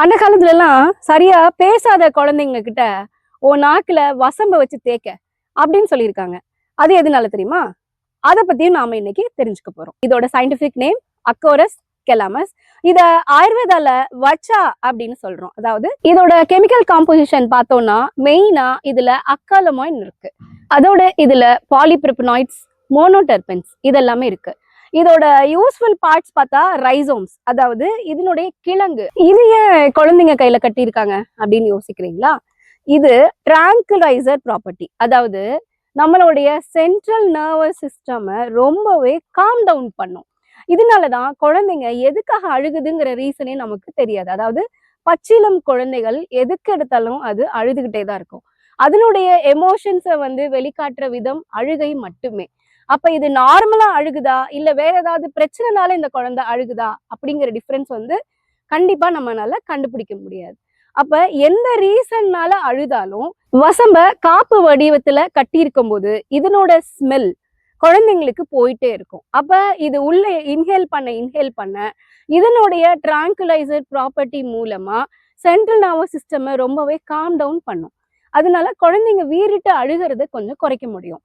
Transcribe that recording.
அந்த காலத்துல எல்லாம் சரியா பேசாத குழந்தைங்க கிட்ட நாக்குல வசம்ப வச்சு தேக்க அப்படின்னு சொல்லியிருக்காங்க. அது எதனால தெரியுமா? அத பத்தியும் நாம இன்னைக்கு தெரிஞ்சுக்க போறோம். இதோட சயின்டிபிக் நேம் அக்கோரஸ் கெலாமஸ். இத ஆயுர்வேதால வச்சா அப்படின்னு சொல்றோம். அதாவது இதோட கெமிக்கல் காம்போசிஷன் பார்த்தோம்னா மெயினா இதுல அக்காலமாயின் இருக்கு. அதோட இதுல பாலிபிரிப்பனாய்ட்ஸ், மோனோடெர்பன்ஸ் இதெல்லாமே இருக்கு. இதோட யூஸ்ஃபுல் பார்ட்ஸ் பார்த்தா ரைசோம்ஸ், அதாவது இதனுடைய கிழங்கு. இது ஏன் குழந்தைங்க கையில கட்டியிருக்காங்க அப்படின்னு யோசிக்கிறீங்களா? இது டிராங்குலைசர் ப்ராப்பர்ட்டி, அதாவது நம்மளுடைய சென்ட்ரல் நர்வஸ் சிஸ்டம் ரொம்பவே காம் டவுன் பண்ணும். இதனாலதான் குழந்தைங்க எதுக்காக அழுகுதுங்கிற ரீசனே நமக்கு தெரியாது. அதாவது பச்சிளம் குழந்தைகள் எதுக்கு எடுத்தாலும் அது அழுதுகிட்டே தான் இருக்கும். அதனுடைய எமோஷன்ஸை வெளிக்காட்டுற விதம் அழுகை மட்டுமே. அப்ப இது நார்மலா அழுகுதா இல்ல வேற ஏதாவது பிரச்சனைனால இந்த குழந்தை அழுகுதா அப்படிங்கிற டிஃபரன்ஸ் கண்டிப்பா நம்மளால கண்டுபிடிக்க முடியாது. அப்ப எந்த ரீசன்னால அழுதாலும் வசம்ப காப்பு வடிவத்துல கட்டி இருக்கும் போது இதனோட ஸ்மெல் குழந்தைங்களுக்கு போயிட்டே இருக்கும். அப்ப இது உள்ள இன்ஹேல் பண்ண இதனுடைய டிராங்குலைசர் ப்ராப்பர்ட்டி மூலமா சென்ட்ரல் நர்வஸ் சிஸ்டம் ரொம்பவே காம் டவுன் பண்ணும். அதனால குழந்தைங்க வீறிட்டு அழுகிறத கொஞ்சம் குறைக்க முடியும்.